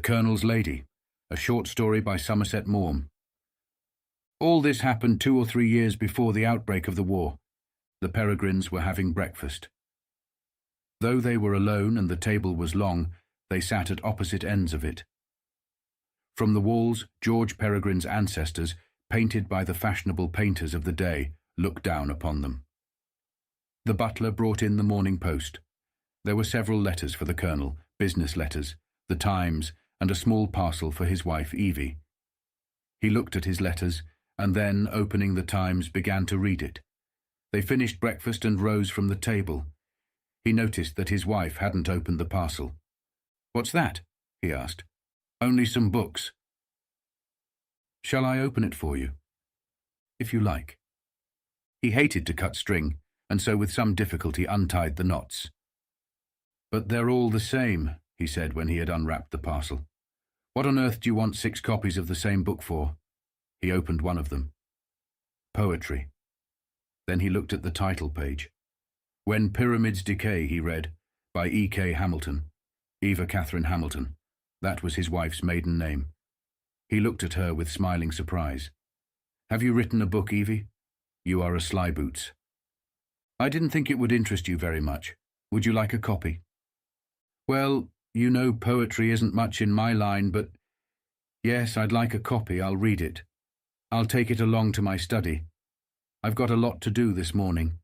Colonel's Lady, a short story by Somerset Maugham. All this happened 2 or 3 years before the outbreak of the war. The Peregrines were having breakfast. Though they were alone and the table was long, they sat at opposite ends of it. From the walls, George Peregrine's ancestors, painted by the fashionable painters of the day, looked down upon them. The butler brought in the Morning Post. There were several letters for the Colonel, business letters, the Times, and a small parcel for his wife Evie. He looked at his letters, and then, opening the Times, began to read it. They finished breakfast and rose from the table. He noticed that his wife hadn't opened the parcel. "What's that?" he asked. "Only some books." "Shall I open it for you?" "If you like." He hated to cut string, and so with some difficulty untied the knots. "But they're all the same," he said when he had unwrapped the parcel. "What on earth do you want 6 copies of the same book for?" He opened one of them. Poetry. Then he looked at the title page. When Pyramids Decay, he read, by E.K. Hamilton. Eva Catherine Hamilton. That was his wife's maiden name. He looked at her with smiling surprise. "Have you written a book, Evie? You are a slyboots. I didn't think it would interest you very much. Would you like a copy?" "Well, you know poetry isn't much in my line, but yes, I'd like a copy. I'll read it. I'll take it along to my study. I've got a lot to do this morning."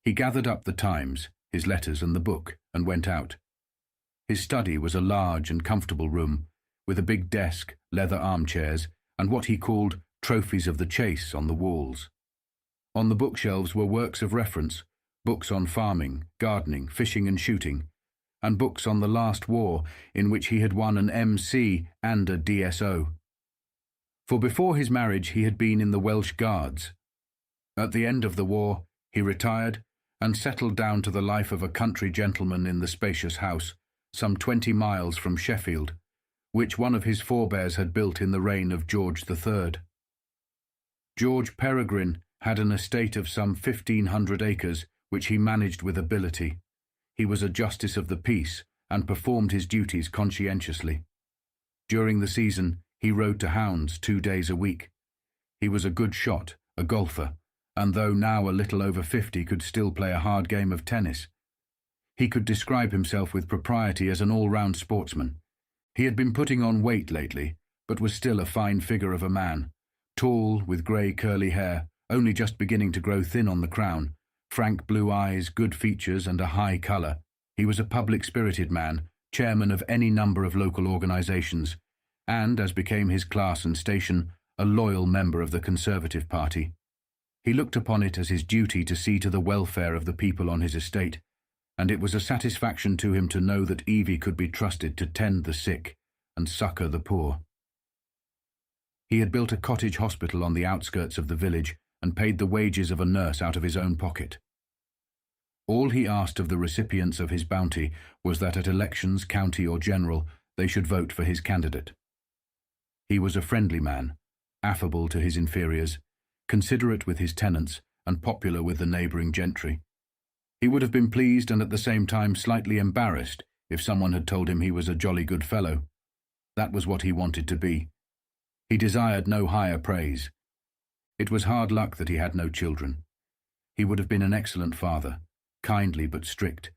He gathered up the Times, his letters and the book, and went out. His study was a large and comfortable room, with a big desk, leather armchairs, and what he called trophies of the chase on the walls. On the bookshelves were works of reference, books on farming, gardening, fishing and shooting, and books on the last war in which he had won an M.C. and a D.S.O. For before his marriage he had been in the Welsh Guards. At the end of the war he retired and settled down to the life of a country gentleman in the spacious house, some 20 miles from Sheffield, which one of his forebears had built in the reign of George III. George Peregrine had an estate of some 1,500 acres, which he managed with ability. He was a justice of the peace and performed his duties conscientiously. During the season, he rode to hounds 2 days a week. He was a good shot, a golfer, and though now a little over 50 could still play a hard game of tennis. He could describe himself with propriety as an all-round sportsman. He had been putting on weight lately, but was still a fine figure of a man, tall, with grey curly hair, only just beginning to grow thin on the crown, frank blue eyes, good features and a high colour. He was a public-spirited man, chairman of any number of local organisations, and, as became his class and station, a loyal member of the Conservative Party. He looked upon it as his duty to see to the welfare of the people on his estate, and it was a satisfaction to him to know that Evie could be trusted to tend the sick and succour the poor. He had built a cottage hospital on the outskirts of the village and paid the wages of a nurse out of his own pocket. All he asked of the recipients of his bounty was that at elections, county or general, they should vote for his candidate. He was a friendly man, affable to his inferiors, considerate with his tenants, and popular with the neighbouring gentry. He would have been pleased and at the same time slightly embarrassed if someone had told him he was a jolly good fellow. That was what he wanted to be. He desired no higher praise. It was hard luck that he had no children. He would have been an excellent father, kindly but strict,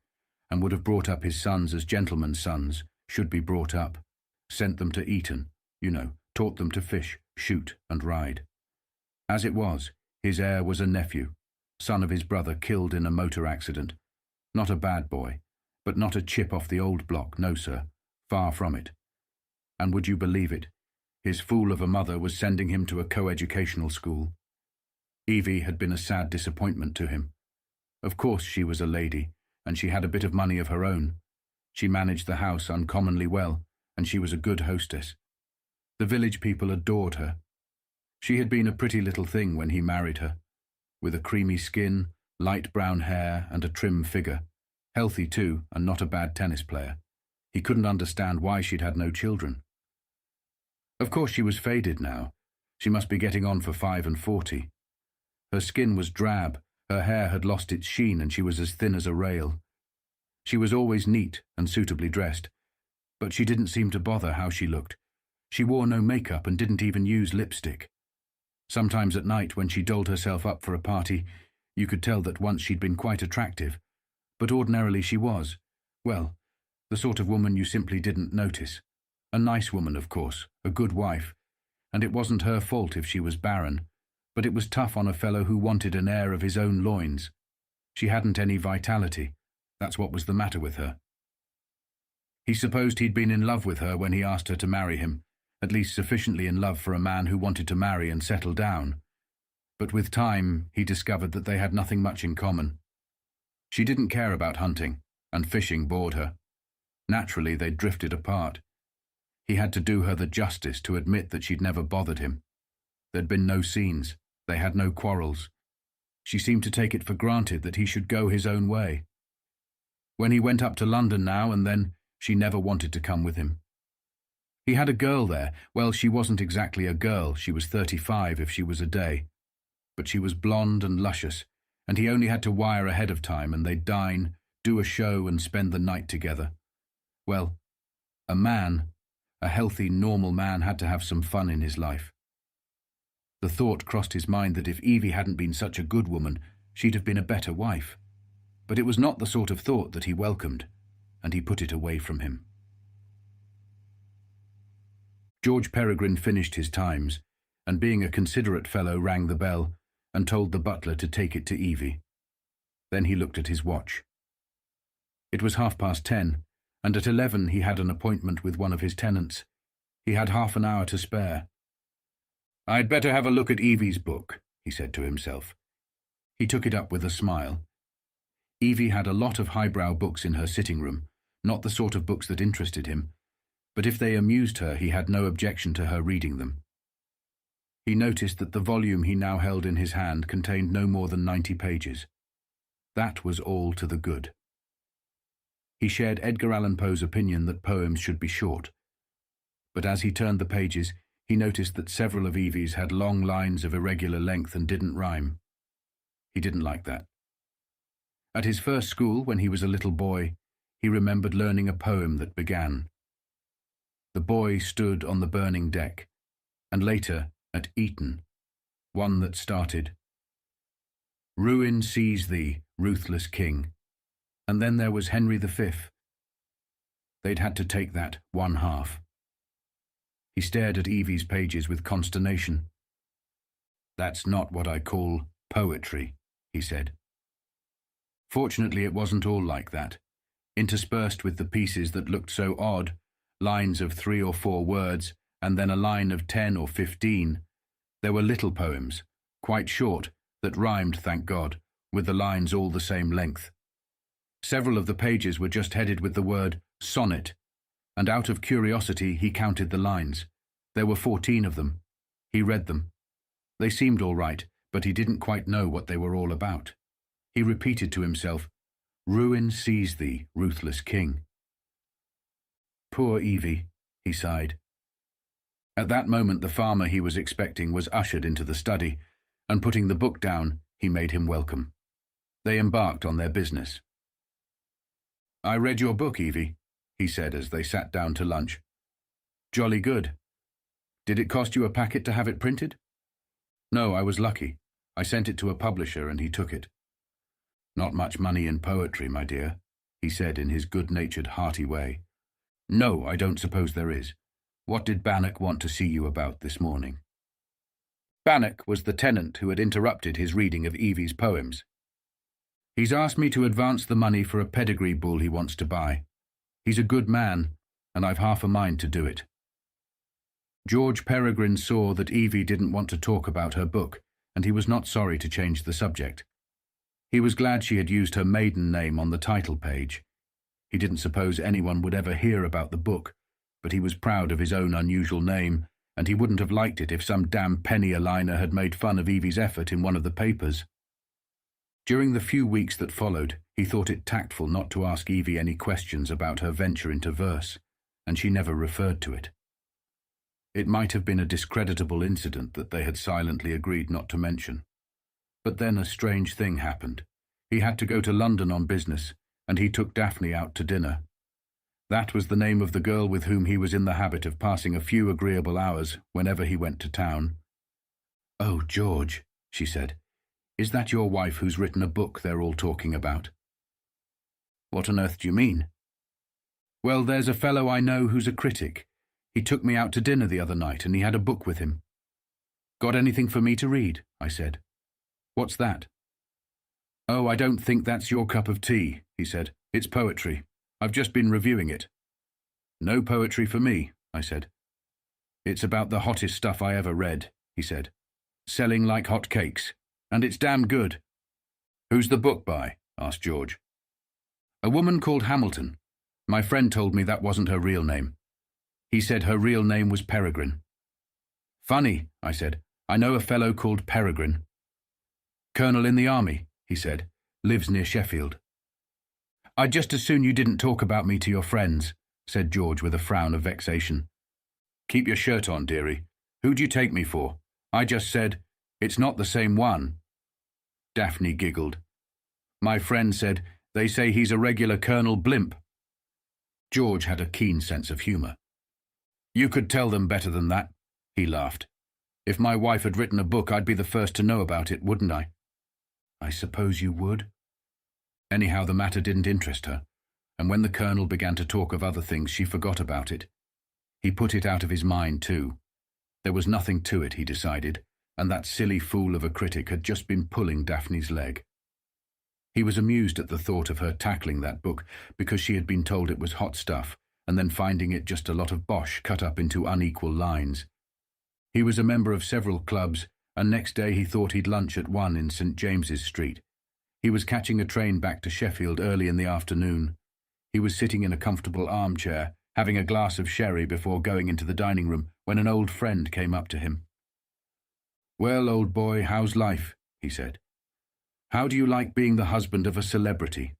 and would have brought up his sons as gentlemen's sons should be brought up, sent them to Eton, taught them to fish, shoot and ride. As it was, his heir was a nephew, son of his brother killed in a motor accident. Not a bad boy, but not a chip off the old block, no sir, far from it. And would you believe it, his fool of a mother was sending him to a co-educational school. Evie had been a sad disappointment to him. Of course she was a lady, and she had a bit of money of her own. She managed the house uncommonly well, and she was a good hostess. The village people adored her. She had been a pretty little thing when he married her, with a creamy skin, light brown hair and a trim figure, healthy too and not a bad tennis player. He couldn't understand why she'd had no children. Of course she was faded now. She must be getting on for 45. Her skin was drab, her hair had lost its sheen and she was as thin as a rail. She was always neat and suitably dressed, but she didn't seem to bother how she looked. She wore no makeup and didn't even use lipstick. Sometimes at night, when she dolled herself up for a party, you could tell that once she'd been quite attractive, but ordinarily she was, well, the sort of woman you simply didn't notice. A nice woman, of course, a good wife, and it wasn't her fault if she was barren, but it was tough on a fellow who wanted an heir of his own loins. She hadn't any vitality. That's what was the matter with her. He supposed he'd been in love with her when he asked her to marry him, at least sufficiently in love for a man who wanted to marry and settle down. But with time, he discovered that they had nothing much in common. She didn't care about hunting, and fishing bored her. Naturally, they drifted apart. He had to do her the justice to admit that she'd never bothered him. There'd been no scenes. They had no quarrels. She seemed to take it for granted that he should go his own way. When he went up to London now and then, she never wanted to come with him. He had a girl there. Well, she wasn't exactly a girl. She was 35 if she was a day. But she was blonde and luscious, and he only had to wire ahead of time, and they'd dine, do a show, and spend the night together. Well, a man, a healthy, normal man, had to have some fun in his life. The thought crossed his mind that if Evie hadn't been such a good woman, she'd have been a better wife. But it was not the sort of thought that he welcomed, and he put it away from him. George Peregrine finished his Times, and being a considerate fellow rang the bell and told the butler to take it to Evie. Then he looked at his watch. It was 10:30, and at 11 he had an appointment with one of his tenants. He had half an hour to spare. "I'd better have a look at Evie's book," he said to himself. He took it up with a smile. Evie had a lot of highbrow books in her sitting room, not the sort of books that interested him, but if they amused her, he had no objection to her reading them. He noticed that the volume he now held in his hand contained no more than 90 pages. That was all to the good. He shared Edgar Allan Poe's opinion that poems should be short, but as he turned the pages, he noticed that several of Evie's had long lines of irregular length and didn't rhyme. He didn't like that. At his first school, when he was a little boy, he remembered learning a poem that began, "The boy stood on the burning deck," and later, at Eton, one that started, "Ruin seize thee, ruthless king," and then there was Henry V. They'd had to take that one half. He stared at Evie's pages with consternation. "That's not what I call poetry," he said. Fortunately, it wasn't all like that. Interspersed with the pieces that looked so odd, lines of 3 or 4 words, and then a line of 10 or 15, there were little poems, quite short, that rhymed, thank God, with the lines all the same length. Several of the pages were just headed with the word sonnet, and out of curiosity he counted the lines. There were 14 of them. He read them. They seemed all right, but he didn't quite know what they were all about. He repeated to himself, "Ruin seize thee, ruthless king." Poor Evie, he sighed. At that moment the farmer he was expecting was ushered into the study, and putting the book down, he made him welcome. They embarked on their business. "I read your book, Evie," he said as they sat down to lunch. "Jolly good. Did it cost you a packet to have it printed?" "No, I was lucky. I sent it to a publisher and he took it." "Not much money in poetry, my dear," he said in his good-natured, hearty way. "No, I don't suppose there is. What did Bannock want to see you about this morning?" Bannock was the tenant who had interrupted his reading of Evie's poems. "He's asked me to advance the money for a pedigree bull he wants to buy. He's a good man, and I've half a mind to do it." George Peregrine saw that Evie didn't want to talk about her book, and he was not sorry to change the subject. He was glad she had used her maiden name on the title page. He didn't suppose anyone would ever hear about the book, but he was proud of his own unusual name, and he wouldn't have liked it if some damn penny-a-liner had made fun of Evie's effort in one of the papers. During the few weeks that followed, he thought it tactful not to ask Evie any questions about her venture into verse, and she never referred to it. It might have been a discreditable incident that they had silently agreed not to mention. But then a strange thing happened. He had to go to London on business, and he took Daphne out to dinner. That was the name of the girl with whom he was in the habit of passing a few agreeable hours whenever he went to town. "Oh, George," she said, "is that your wife who's written a book they're all talking about?" "What on earth do you mean?" "Well, there's a fellow I know who's a critic. He took me out to dinner the other night and he had a book with him." "Got anything for me to read?" I said. "What's that?" "Oh, I don't think that's your cup of tea," he said. "It's poetry. I've just been reviewing it." "No poetry for me," I said. "It's about the hottest stuff I ever read," he said. "Selling like hot cakes. And it's damn good." "Who's the book by?" asked George. "A woman called Hamilton. My friend told me that wasn't her real name. He said her real name was Peregrine." "Funny," I said. "I know a fellow called Peregrine." "Colonel in the army," he said. "Lives near Sheffield." "I'd just as soon you didn't talk about me to your friends," said George with a frown of vexation. "Keep your shirt on, dearie. Who'd you take me for? I just said, 'It's not the same one.'" Daphne giggled. "My friend said, 'They say he's a regular Colonel Blimp.'" George had a keen sense of humour. "You could tell them better than that," he laughed. "If my wife had written a book, I'd be the first to know about it, wouldn't I?" "I suppose you would." Anyhow, the matter didn't interest her, and when the Colonel began to talk of other things, she forgot about it. He put it out of his mind, too. There was nothing to it, he decided, and that silly fool of a critic had just been pulling Daphne's leg. He was amused at the thought of her tackling that book because she had been told it was hot stuff, and then finding it just a lot of bosh cut up into unequal lines. He was a member of several clubs, and next day he thought he'd lunch at one in St. James's Street. He was catching a train back to Sheffield early in the afternoon. He was sitting in a comfortable armchair, having a glass of sherry before going into the dining room, when an old friend came up to him. "Well, old boy, how's life?" he said. "How do you like being the husband of a celebrity?"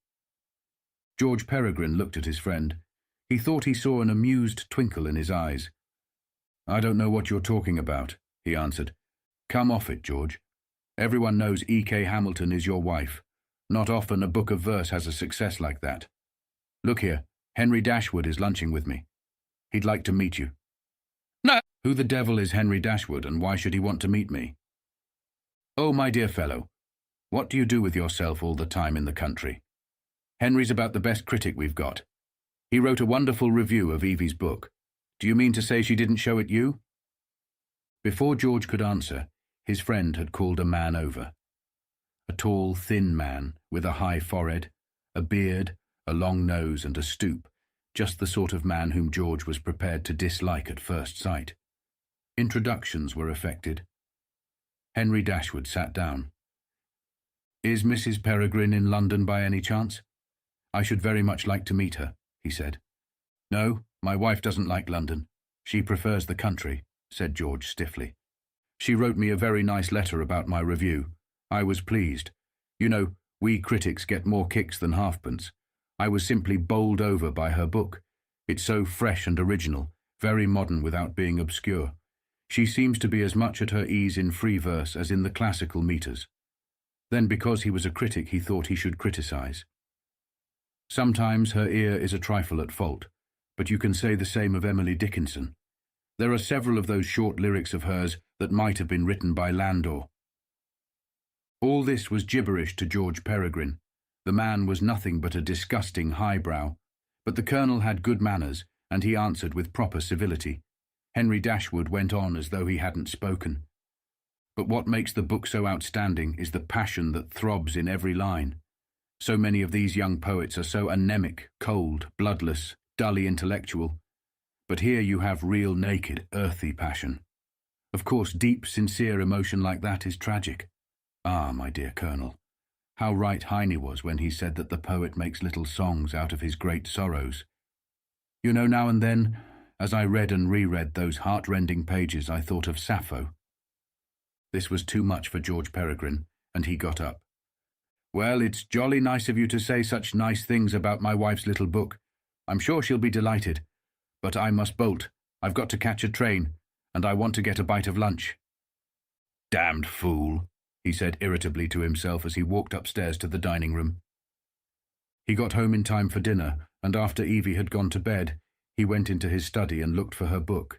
George Peregrine looked at his friend. He thought he saw an amused twinkle in his eyes. "I don't know what you're talking about," he answered. "Come off it, George. Everyone knows E.K. Hamilton is your wife. Not often a book of verse has a success like that. Look here, Henry Dashwood is lunching with me. He'd like to meet you." "No!" "Who the devil is Henry Dashwood, and why should he want to meet me?" "Oh, my dear fellow, what do you do with yourself all the time in the country? Henry's about the best critic we've got. He wrote a wonderful review of Evie's book. Do you mean to say she didn't show it you?" Before George could answer, his friend had called a man over. A tall, thin man with a high forehead, a beard, a long nose and a stoop, just the sort of man whom George was prepared to dislike at first sight. Introductions were effected. Henry Dashwood sat down. "Is Mrs. Peregrine in London by any chance? I should very much like to meet her," he said. "No, my wife doesn't like London. She prefers the country," said George stiffly. "She wrote me a very nice letter about my review. I was pleased. You know, we critics get more kicks than halfpence. I was simply bowled over by her book. It's so fresh and original, very modern without being obscure. She seems to be as much at her ease in free verse as in the classical metres." Then, because he was a critic, he thought he should criticize. Sometimes her ear is a trifle at fault, but you can say the same of Emily Dickinson. There are several of those short lyrics of hers that might have been written by Landor. All this was gibberish to George Peregrine. The man was nothing but a disgusting highbrow, but the Colonel had good manners, and he answered with proper civility. Henry Dashwood went on as though he hadn't spoken. "But what makes the book so outstanding is the passion that throbs in every line. So many of these young poets are so anemic, cold, bloodless, dully intellectual. But here you have real, naked, earthy passion. Of course, deep, sincere emotion like that is tragic. Ah, my dear Colonel, how right Heine was when he said that the poet makes little songs out of his great sorrows. You know, now and then, as I read and reread those heart-rending pages, I thought of Sappho." This was too much for George Peregrine, and he got up. "Well, it's jolly nice of you to say such nice things about my wife's little book. I'm sure she'll be delighted. But I must bolt. I've got to catch a train, and I want to get a bite of lunch." "Damned fool," he said irritably to himself as he walked upstairs to the dining room. He got home in time for dinner and after Evie had gone to bed, he went into his study and looked for her book.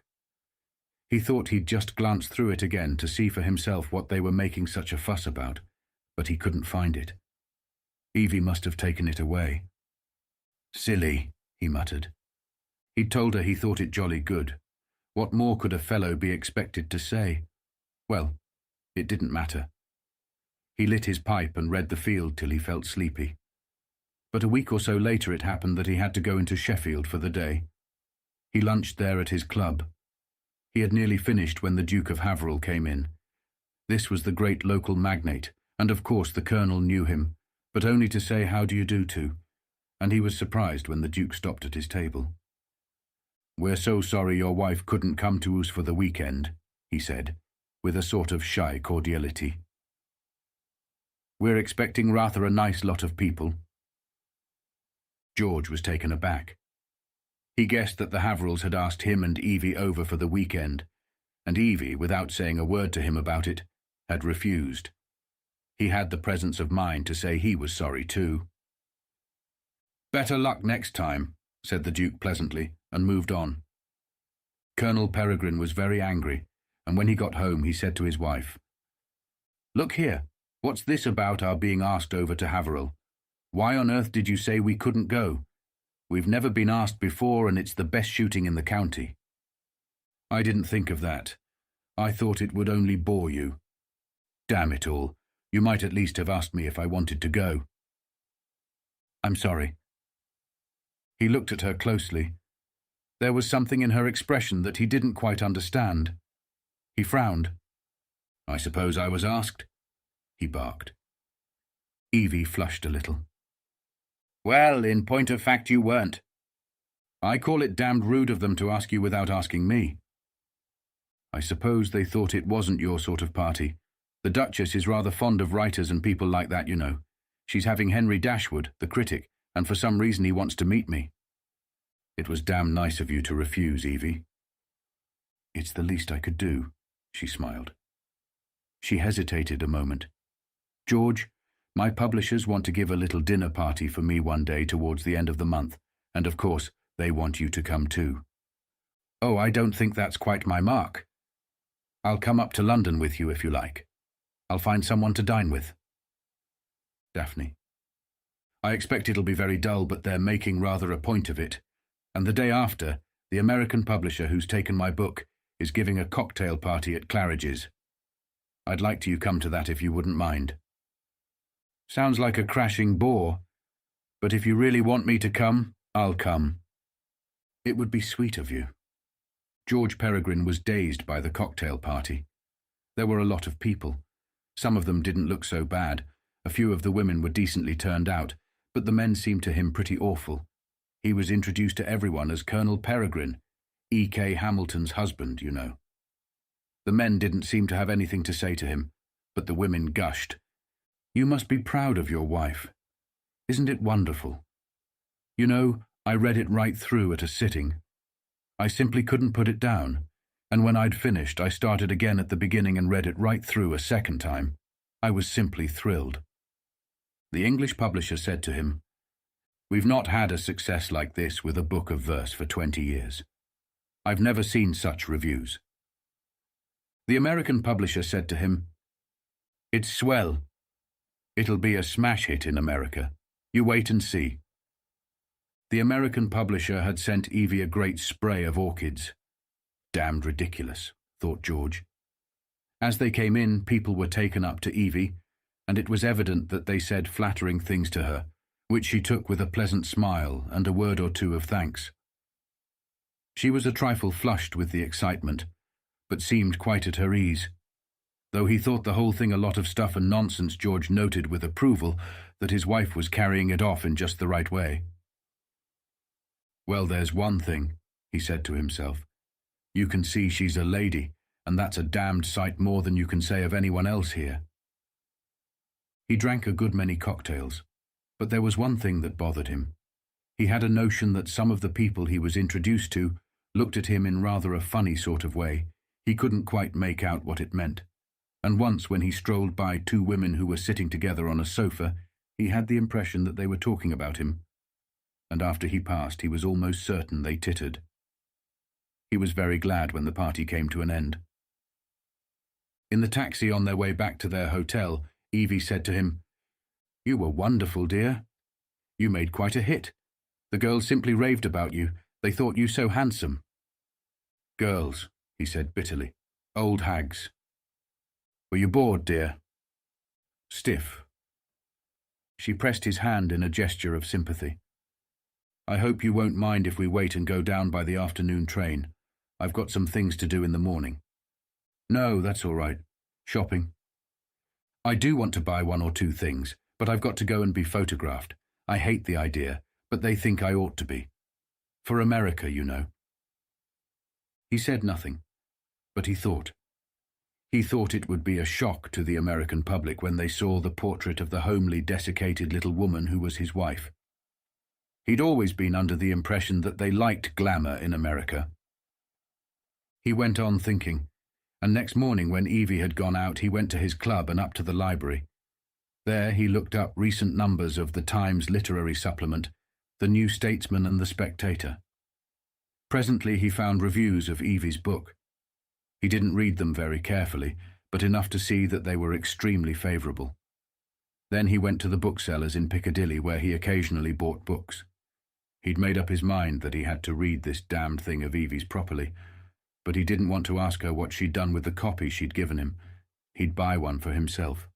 He thought he'd just glance through it again to see for himself what they were making such a fuss about, but he couldn't find it. Evie must have taken it away. Silly, he muttered. He'd told her he thought it jolly good. What more could a fellow be expected to say? Well, it didn't matter. He lit his pipe and read The Field till he felt sleepy. But a week or so later it happened that he had to go into Sheffield for the day. He lunched there at his club. He had nearly finished when the Duke of Haverhill came in. This was the great local magnate, and of course the Colonel knew him, but only to say how do you do to, and he was surprised when the Duke stopped at his table. "We're so sorry your wife couldn't come to us for the weekend," he said, with a sort of shy cordiality. "We're expecting rather a nice lot of people." George was taken aback. He guessed that the Haverhills had asked him and Evie over for the weekend, and Evie, without saying a word to him about it, had refused. He had the presence of mind to say he was sorry too. "Better luck next time," said the Duke pleasantly, and moved on. Colonel Peregrine was very angry, and when he got home he said to his wife, "Look here, what's this about our being asked over to Haverhill? Why on earth did you say we couldn't go? We've never been asked before, and it's the best shooting in the county." "I didn't think of that. I thought it would only bore you. Damn it all, you might at least have asked me if I wanted to go." "I'm sorry." He looked at her closely. There was something in her expression that he didn't quite understand. He frowned. "I suppose I was asked," he barked. Evie flushed a little. "Well, in point of fact you weren't. I call it damned rude of them to ask you without asking me." "I suppose they thought it wasn't your sort of party. The Duchess is rather fond of writers and people like that, you know. She's having Henry Dashwood, the critic, and for some reason he wants to meet me." "It was damn nice of you to refuse, Evie." "It's the least I could do," she smiled. She hesitated a moment. "George, my publishers want to give a little dinner party for me one day towards the end of the month, and of course they want you to come too." "Oh, I don't think that's quite my mark. I'll come up to London with you if you like. I'll find someone to dine with." Daphne: "I expect it'll be very dull, but they're making rather a point of it. And the day after, the American publisher who's taken my book is giving a cocktail party at Claridge's. I'd like you to come to that if you wouldn't mind." "Sounds like a crashing bore, but if you really want me to come, I'll come." "It would be sweet of you." George Peregrine was dazed by the cocktail party. There were a lot of people. Some of them didn't look so bad. A few of the women were decently turned out, but the men seemed to him pretty awful. He was introduced to everyone as Colonel Peregrine, E.K. Hamilton's husband, you know. The men didn't seem to have anything to say to him, but the women gushed. "You must be proud of your wife. Isn't it wonderful? You know, I read it right through at a sitting. I simply couldn't put it down, and when I'd finished, I started again at the beginning and read it right through a second time. I was simply thrilled." The English publisher said to him, "We've not had a success like this with a book of verse for 20 years. I've never seen such reviews." The American publisher said to him, "It's swell. It'll be a smash hit in America. You wait and see." The American publisher had sent Evie a great spray of orchids. Damned ridiculous, thought George. As they came in, people were taken up to Evie, and it was evident that they said flattering things to her, which she took with a pleasant smile and a word or two of thanks. She was a trifle flushed with the excitement, but seemed quite at her ease. Though he thought the whole thing a lot of stuff and nonsense, George noted with approval that his wife was carrying it off in just the right way. "Well, there's one thing," he said to himself. "You can see she's a lady, and that's a damned sight more than you can say of anyone else here." He drank a good many cocktails, but there was one thing that bothered him. He had a notion that some of the people he was introduced to looked at him in rather a funny sort of way. He couldn't quite make out what it meant. And once when he strolled by two women who were sitting together on a sofa, he had the impression that they were talking about him. and after he passed he was almost certain they tittered. He was very glad when the party came to an end. In the taxi on their way back to their hotel, Evie said to him, "You were wonderful, dear. You made quite a hit. The girls simply raved about you. They thought you so handsome." "Girls," he said bitterly. "Old hags. Were you bored, dear?" "Stiff." She pressed his hand in a gesture of sympathy. "I hope you won't mind if we wait and go down by the afternoon train. I've got some things to do in the morning." "No, that's all right. Shopping." "I do want to buy one or two things, but I've got to go and be photographed. I hate the idea, but they think I ought to be. For America, you know." He said nothing, but he thought. He thought it would be a shock to the American public when they saw the portrait of the homely, desiccated little woman who was his wife. He'd always been under the impression that they liked glamour in America. He went on thinking, and next morning when Evie had gone out he went to his club and up to the library. There he looked up recent numbers of the Times literary supplement, the New Statesman and the Spectator. Presently he found reviews of Evie's book. He didn't read them very carefully, but enough to see that they were extremely favourable. Then he went to the booksellers in Piccadilly where he occasionally bought books. He'd made up his mind that he had to read this damned thing of Evie's properly, but he didn't want to ask her what she'd done with the copy she'd given him. He'd buy one for himself.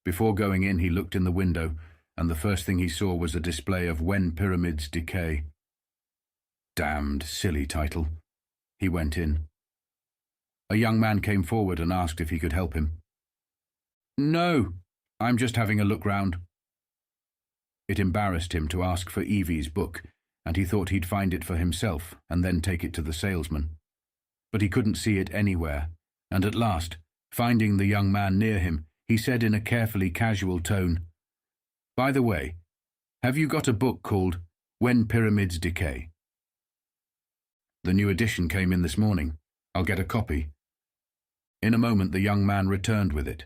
Before going in he looked in the window, and the first thing he saw was a display of When Pyramids Decay. Damned silly title. He went in. A young man came forward and asked if he could help him. "No, I'm just having a look round." It embarrassed him to ask for Evie's book, and he thought he'd find it for himself and then take it to the salesman. But he couldn't see it anywhere, and at last, finding the young man near him, he said in a carefully casual tone, "By the way, have you got a book called When Pyramids Decay?" "The new edition came in this morning. I'll get a copy." In a moment the young man returned with it.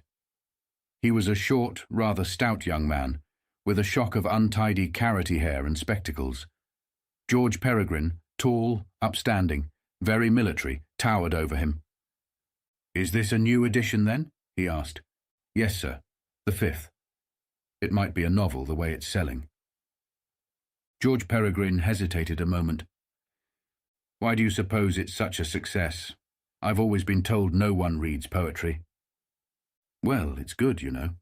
He was a short, rather stout young man, with a shock of untidy carroty hair and spectacles. George Peregrine, tall, upstanding, very military, towered over him. "Is this a new edition, then?" he asked. "Yes, sir. The 5th. It might be a novel, the way it's selling." George Peregrine hesitated a moment. "Why do you suppose it's such a success? I've always been told no one reads poetry." "Well, it's good, you know.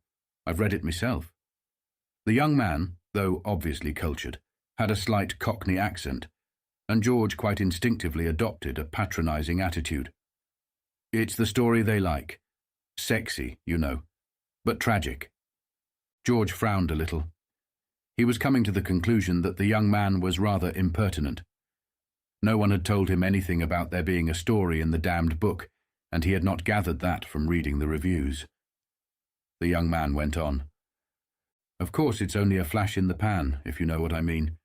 I've read it myself." The young man, though obviously cultured, had a slight Cockney accent, and George quite instinctively adopted a patronizing attitude. "It's the story they like. Sexy, you know, but tragic." George frowned a little. He was coming to the conclusion that the young man was rather impertinent. No one had told him anything about there being a story in the damned book, and he had not gathered that from reading the reviews. The young man went on. "Of course it's only a flash in the pan, if you know what I mean.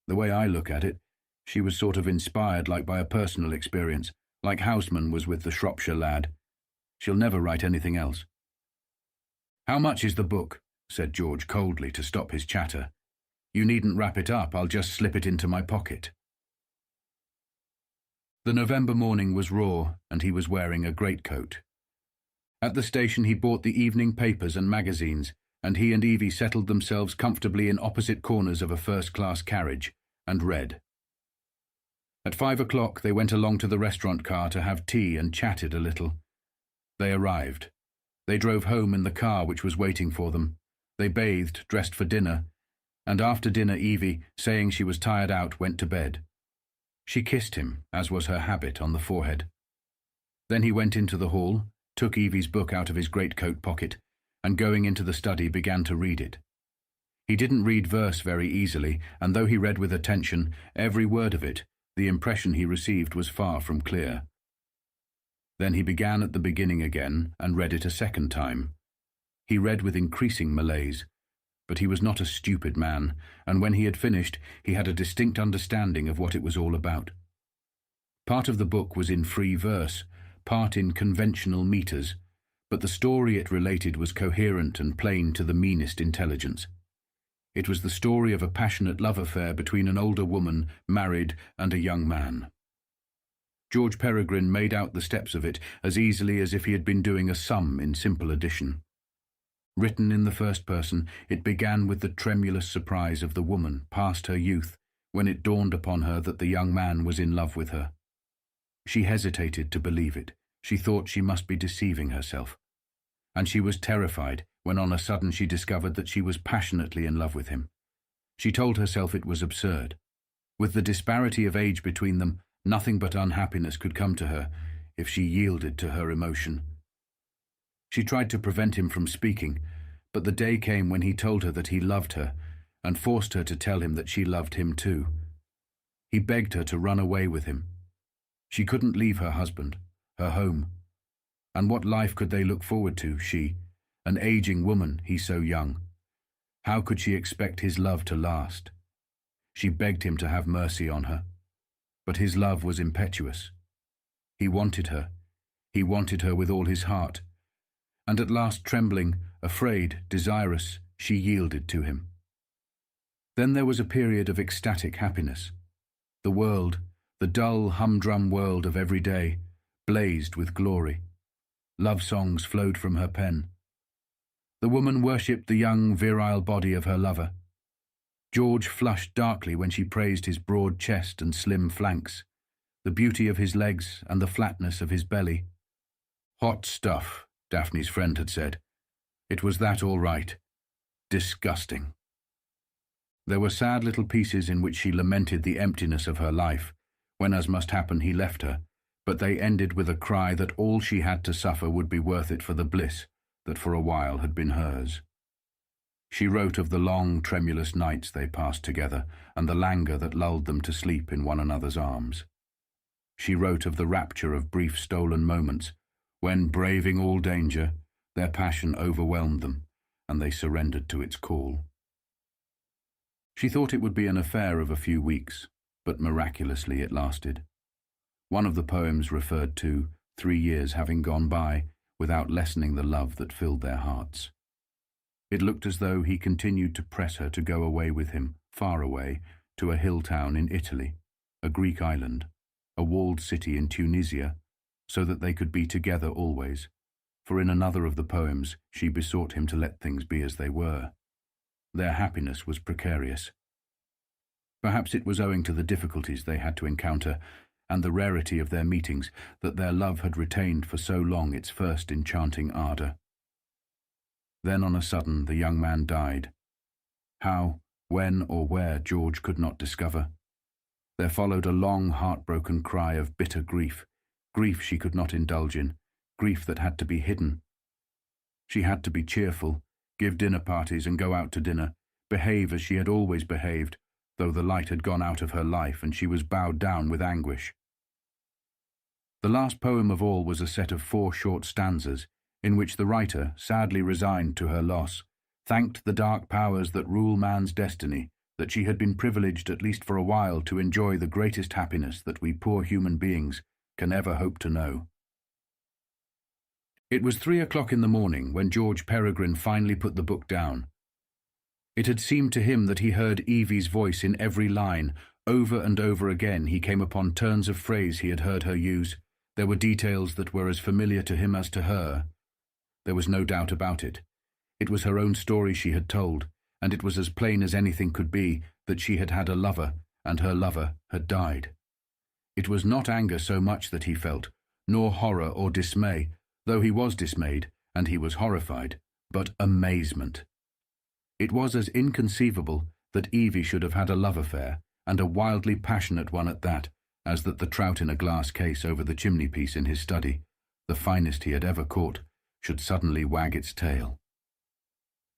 The way I look at it, she was sort of inspired like by a personal experience, like Houseman was with the Shropshire lad. She'll never write anything else." "How much is the book?" said George coldly to stop his chatter. "You needn't wrap it up, I'll just slip it into my pocket." The November morning was raw, and he was wearing a greatcoat. At the station he bought the evening papers and magazines, and he and Evie settled themselves comfortably in opposite corners of a first-class carriage, and read. At 5 o'clock they went along to the restaurant car to have tea and chatted a little. They arrived. They drove home in the car which was waiting for them. They bathed, dressed for dinner, and after dinner Evie, saying she was tired out, went to bed. She kissed him, as was her habit, on the forehead. Then he went into the hall, took Evie's book out of his greatcoat pocket, and going into the study began to read it. He didn't read verse very easily, and though he read with attention, every word of it, the impression he received was far from clear. Then he began at the beginning again and read it a second time. He read with increasing malaise, but he was not a stupid man, and when he had finished, he had a distinct understanding of what it was all about. Part of the book was in free verse, part in conventional meters, but the story it related was coherent and plain to the meanest intelligence. It was the story of a passionate love affair between an older woman, married, and a young man. George Peregrine made out the steps of it as easily as if he had been doing a sum in simple addition. Written in the first person, it began with the tremulous surprise of the woman past her youth when it dawned upon her that the young man was in love with her. She hesitated to believe it. She thought she must be deceiving herself. And she was terrified when on a sudden she discovered that she was passionately in love with him. She told herself it was absurd. With the disparity of age between them, nothing but unhappiness could come to her if she yielded to her emotion. She tried to prevent him from speaking, but the day came when he told her that he loved her and forced her to tell him that she loved him too. He begged her to run away with him. She couldn't leave her husband, her home. And what life could they look forward to, she, an aging woman, he so young? How could she expect his love to last? She begged him to have mercy on her. But his love was impetuous. He wanted her. He wanted her with all his heart. And at last, trembling, afraid, desirous, she yielded to him. Then there was a period of ecstatic happiness. The world, the dull, humdrum world of every day, blazed with glory. Love songs flowed from her pen. The woman worshipped the young, virile body of her lover. George flushed darkly when she praised his broad chest and slim flanks, the beauty of his legs and the flatness of his belly. Hot stuff, Daphne's friend had said. It was that all right. Disgusting. There were sad little pieces in which she lamented the emptiness of her life, when, as must happen, he left her, but they ended with a cry that all she had to suffer would be worth it for the bliss that for a while had been hers. She wrote of the long, tremulous nights they passed together and the languor that lulled them to sleep in one another's arms. She wrote of the rapture of brief stolen moments when, braving all danger, their passion overwhelmed them and they surrendered to its call. She thought it would be an affair of a few weeks, but miraculously it lasted. One of the poems referred to 3 years having gone by without lessening the love that filled their hearts. It looked as though he continued to press her to go away with him, far away, to a hill town in Italy, a Greek island, a walled city in Tunisia, so that they could be together always, for in another of the poems she besought him to let things be as they were. Their happiness was precarious. Perhaps it was owing to the difficulties they had to encounter and the rarity of their meetings that their love had retained for so long its first enchanting ardour. Then on a sudden the young man died. How, when or where George could not discover. There followed a long heartbroken cry of bitter grief, grief she could not indulge in, grief that had to be hidden. She had to be cheerful, give dinner parties and go out to dinner, behave as she had always behaved, though the light had gone out of her life and she was bowed down with anguish. The last poem of all was a set of 4 short stanzas, in which the writer, sadly resigned to her loss, thanked the dark powers that rule man's destiny, that she had been privileged at least for a while to enjoy the greatest happiness that we poor human beings can ever hope to know. It was 3 o'clock in the morning when George Peregrine finally put the book down. It had seemed to him that he heard Evie's voice in every line. Over and over again he came upon turns of phrase he had heard her use. There were details that were as familiar to him as to her. There was no doubt about it. It was her own story she had told, and it was as plain as anything could be that she had had a lover, and her lover had died. It was not anger so much that he felt, nor horror or dismay, though he was dismayed, and he was horrified, but amazement. It was as inconceivable that Evie should have had a love affair, and a wildly passionate one at that, as that the trout in a glass case over the chimney-piece in his study, the finest he had ever caught, should suddenly wag its tail.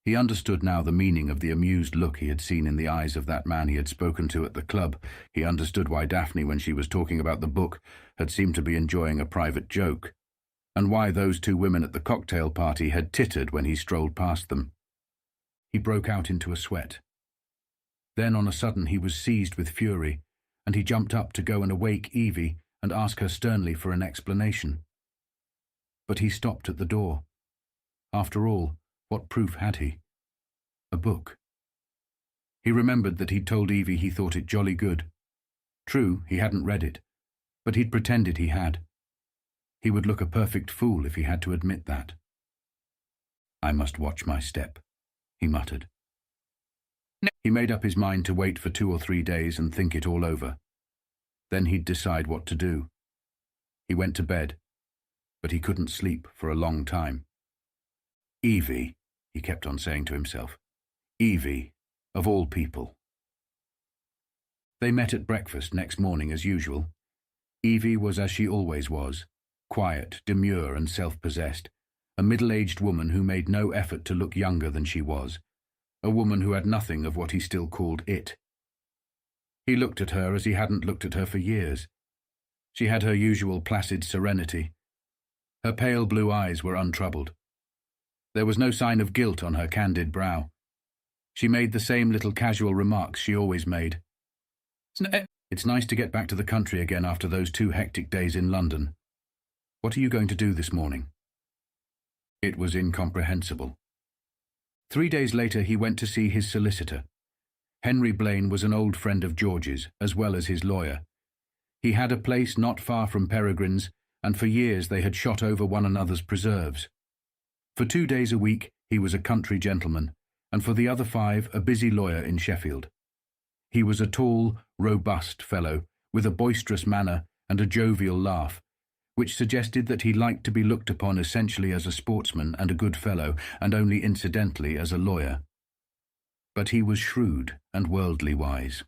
He understood now the meaning of the amused look he had seen in the eyes of that man he had spoken to at the club. He understood why Daphne, when she was talking about the book, had seemed to be enjoying a private joke, and why those 2 women at the cocktail party had tittered when he strolled past them. He broke out into a sweat. Then on a sudden he was seized with fury, and he jumped up to go and awake Evie and ask her sternly for an explanation. But he stopped at the door. After all, what proof had he? A book. He remembered that he'd told Evie he thought it jolly good. True, he hadn't read it, but he'd pretended he had. He would look a perfect fool if he had to admit that. "I must watch my step," he muttered. He made up his mind to wait for 2 or 3 days and think it all over. Then he'd decide what to do. He went to bed, but he couldn't sleep for a long time. Evie, he kept on saying to himself. Evie, of all people. They met at breakfast next morning as usual. Evie was as she always was, quiet, demure and self-possessed, a middle-aged woman who made no effort to look younger than she was, a woman who had nothing of what he still called it. He looked at her as he hadn't looked at her for years. She had her usual placid serenity. Her pale blue eyes were untroubled. There was no sign of guilt on her candid brow. She made the same little casual remarks she always made. "It's nice to get back to the country again after those 2 hectic days in London. What are you going to do this morning?" It was incomprehensible. 3 days later he went to see his solicitor. Henry Blaine was an old friend of George's, as well as his lawyer. He had a place not far from Peregrine's, and for years they had shot over one another's preserves. For 2 days a week he was a country gentleman, and for the other 5 a busy lawyer in Sheffield. He was a tall, robust fellow, with a boisterous manner and a jovial laugh, which suggested that he liked to be looked upon essentially as a sportsman and a good fellow, and only incidentally as a lawyer. But he was shrewd and worldly wise.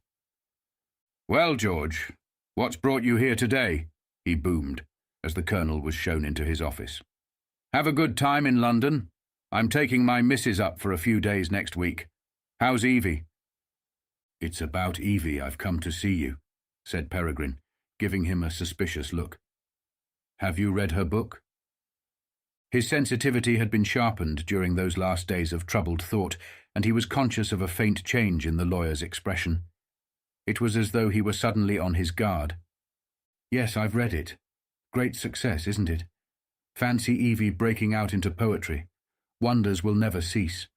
"Well, George, what's brought you here today?" he boomed, as the Colonel was shown into his office. "Have a good time in London? I'm taking my missus up for a few days next week. How's Evie?" "It's about Evie I've come to see you," said Peregrine, giving him a suspicious look. "Have you read her book?" His sensitivity had been sharpened during those last days of troubled thought, and he was conscious of a faint change in the lawyer's expression. It was as though he were suddenly on his guard. "Yes, I've read it. Great success, isn't it? Fancy Evie breaking out into poetry. Wonders will never cease."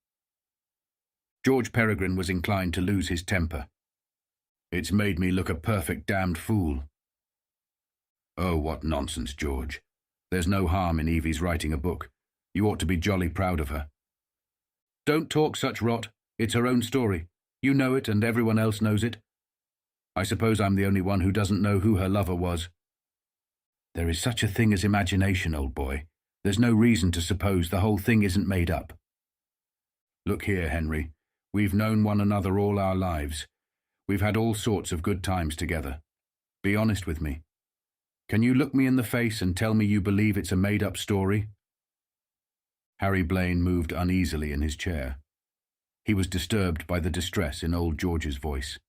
George Peregrine was inclined to lose his temper. "It's made me look a perfect damned fool." "Oh, what nonsense, George. There's no harm in Evie's writing a book. You ought to be jolly proud of her." "Don't talk such rot. It's her own story. You know it, and everyone else knows it. I suppose I'm the only one who doesn't know who her lover was." "There is such a thing as imagination, old boy. There's no reason to suppose the whole thing isn't made up." "Look here, Henry. We've known one another all our lives. We've had all sorts of good times together. Be honest with me. Can you look me in the face and tell me you believe it's a made-up story?" Harry Blaine moved uneasily in his chair. He was disturbed by the distress in old George's voice.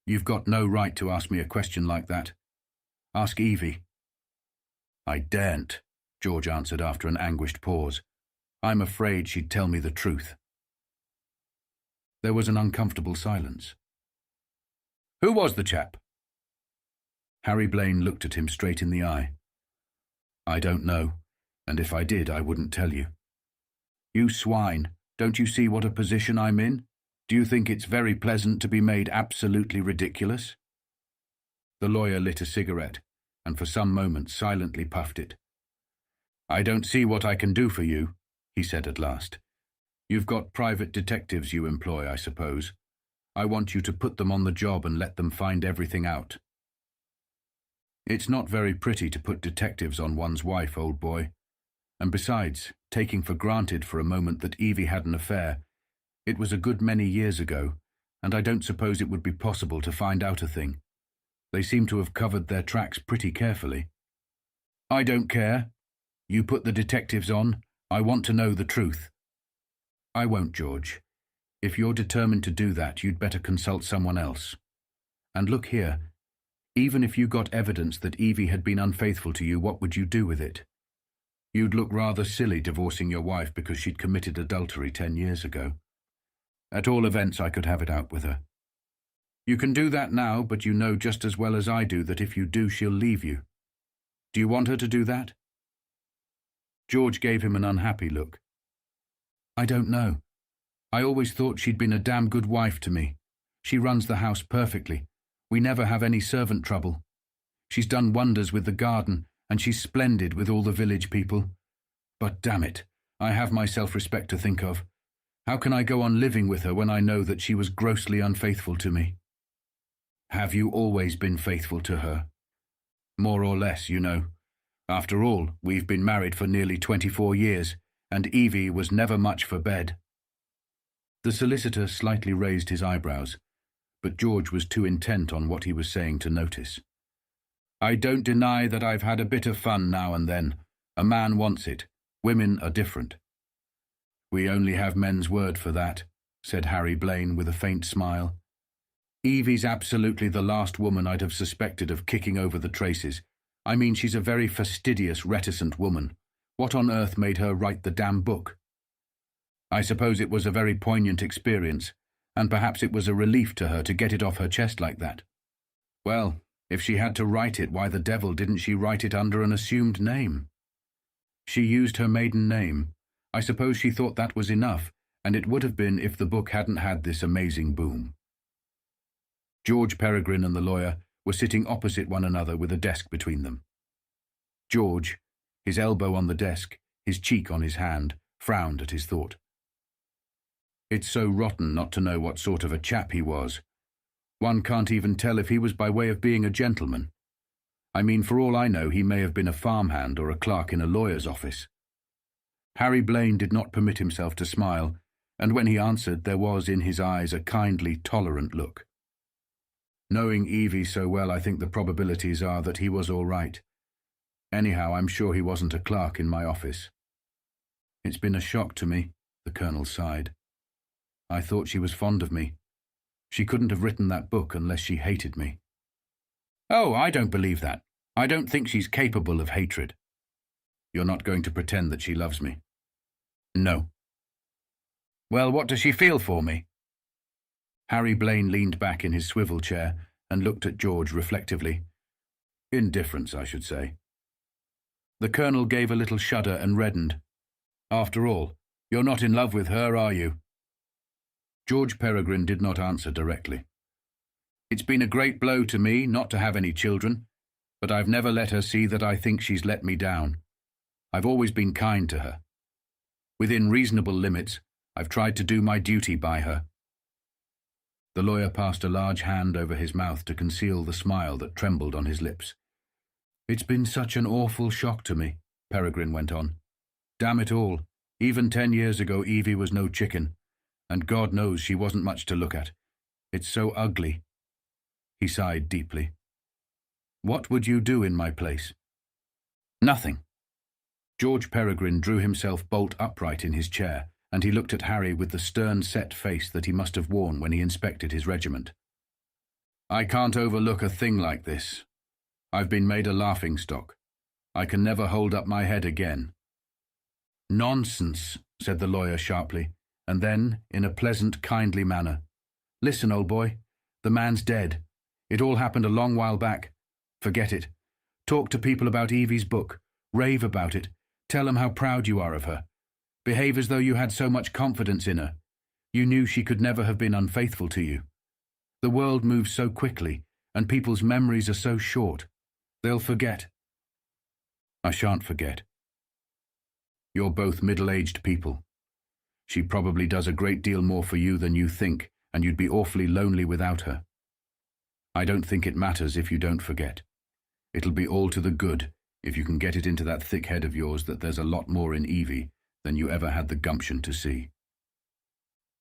"You've got no right to ask me a question like that. Ask Evie." "I daren't," George answered after an anguished pause. "I'm afraid she'd tell me the truth." There was an uncomfortable silence. "Who was the chap?" Harry Blaine looked at him straight in the eye. "I don't know, and if I did, I wouldn't tell you." "You swine, don't you see what a position I'm in? Do you think it's very pleasant to be made absolutely ridiculous?" The lawyer lit a cigarette, and for some moments silently puffed it. "I don't see what I can do for you," he said at last. "You've got private detectives you employ, I suppose. I want you to put them on the job and let them find everything out." "It's not very pretty to put detectives on one's wife, old boy. And besides, taking for granted for a moment that Evie had an affair, it was a good many years ago, and I don't suppose it would be possible to find out a thing. They seem to have covered their tracks pretty carefully." "I don't care. You put the detectives on. I want to know the truth." "I won't, George. If you're determined to do that, you'd better consult someone else. And look here, even if you got evidence that Evie had been unfaithful to you, what would you do with it? You'd look rather silly divorcing your wife because she'd committed adultery 10 years ago. At all events, I could have it out with her. You can do that now, but you know just as well as I do that if you do, she'll leave you. Do you want her to do that?" George gave him an unhappy look. "I don't know. I always thought she'd been a damn good wife to me. She runs the house perfectly. We never have any servant trouble. She's done wonders with the garden, and she's splendid with all the village people. But damn it, I have my self-respect to think of. How can I go on living with her when I know that she was grossly unfaithful to me? Have you always been faithful to her? More or less, you know. After all, we've been married for nearly 24 years, and Evie was never much for bed. The solicitor slightly raised his eyebrows, but George was too intent on what he was saying to notice. I don't deny that I've had a bit of fun now and then. A man wants it. Women are different. We only have men's word for that, said Harry Blaine with a faint smile. Evie's absolutely the last woman I'd have suspected of kicking over the traces. I mean, she's a very fastidious, reticent woman. What on earth made her write the damn book? I suppose it was a very poignant experience, and perhaps it was a relief to her to get it off her chest like that. Well, if she had to write it, why the devil didn't she write it under an assumed name? She used her maiden name. I suppose she thought that was enough, and it would have been if the book hadn't had this amazing boom. George Peregrine and the lawyer were sitting opposite one another with a desk between them. George, his elbow on the desk, his cheek on his hand, frowned at his thought. It's so rotten not to know what sort of a chap he was. One can't even tell if he was by way of being a gentleman. I mean, for all I know, he may have been a farmhand or a clerk in a lawyer's office. Harry Blaine did not permit himself to smile, and when he answered, there was in his eyes a kindly, tolerant look. Knowing Evie so well, I think the probabilities are that he was all right. Anyhow, I'm sure he wasn't a clerk in my office. It's been a shock to me, the Colonel sighed. I thought she was fond of me. She couldn't have written that book unless she hated me. Oh, I don't believe that. I don't think she's capable of hatred. You're not going to pretend that she loves me? No. Well, what does she feel for me? Harry Blaine leaned back in his swivel chair and looked at George reflectively. Indifference, I should say. The Colonel gave a little shudder and reddened. After all, you're not in love with her, are you? George Peregrine did not answer directly. It's been a great blow to me not to have any children, but I've never let her see that I think she's let me down. I've always been kind to her. Within reasonable limits, I've tried to do my duty by her. The lawyer passed a large hand over his mouth to conceal the smile that trembled on his lips. It's been such an awful shock to me, Peregrine went on. Damn it all, even 10 years ago Evie was no chicken, and God knows she wasn't much to look at. It's so ugly. He sighed deeply. What would you do in my place? Nothing. George Peregrine drew himself bolt upright in his chair, and he looked at Harry with the stern, set face that he must have worn when he inspected his regiment. I can't overlook a thing like this. I've been made a laughingstock. I can never hold up my head again. Nonsense, said the lawyer sharply, and then, in a pleasant, kindly manner. Listen, old boy, the man's dead. It all happened a long while back. Forget it. Talk to people about Evie's book. Rave about it. Tell them how proud you are of her. Behave as though you had so much confidence in her. You knew she could never have been unfaithful to you. The world moves so quickly, and people's memories are so short. They'll forget. I shan't forget. You're both middle-aged people. She probably does a great deal more for you than you think, and you'd be awfully lonely without her. I don't think it matters if you don't forget. It'll be all to the good if you can get it into that thick head of yours that there's a lot more in Evie than you ever had the gumption to see.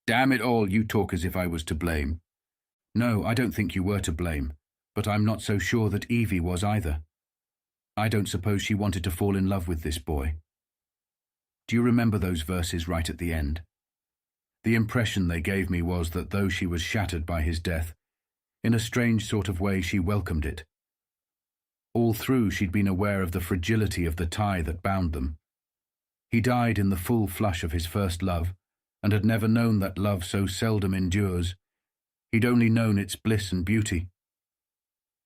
Damn it all, you talk as if I was to blame. No, I don't think you were to blame, but I'm not so sure that Evie was either. I don't suppose she wanted to fall in love with this boy. Do you remember those verses right at the end? The impression they gave me was that though she was shattered by his death, in a strange sort of way she welcomed it. All through she'd been aware of the fragility of the tie that bound them. He died in the full flush of his first love, and had never known that love so seldom endures. He'd only known its bliss and beauty.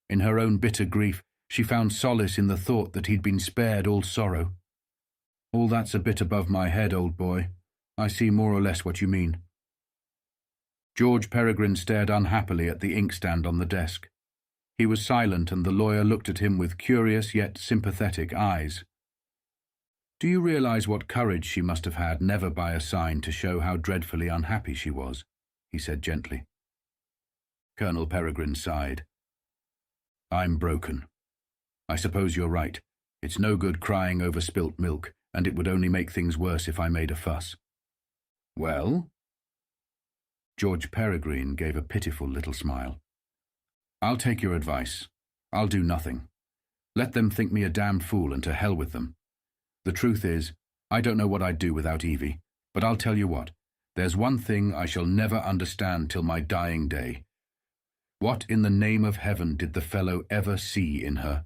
In her own bitter grief, she found solace in the thought that he'd been spared all sorrow. All that's a bit above my head, old boy. I see more or less what you mean. George Peregrine stared unhappily at the inkstand on the desk. He was silent, and the lawyer looked at him with curious yet sympathetic eyes. "Do you realize what courage she must have had never by a sign to show how dreadfully unhappy she was?" he said gently. Colonel Peregrine sighed. "I'm broken. I suppose you're right. It's no good crying over spilt milk, and it would only make things worse if I made a fuss." "Well?" George Peregrine gave a pitiful little smile. "I'll take your advice. I'll do nothing. Let them think me a damned fool, and to hell with them. The truth is, I don't know what I'd do without Evie, but I'll tell you what, there's one thing I shall never understand till my dying day. What in the name of heaven did the fellow ever see in her?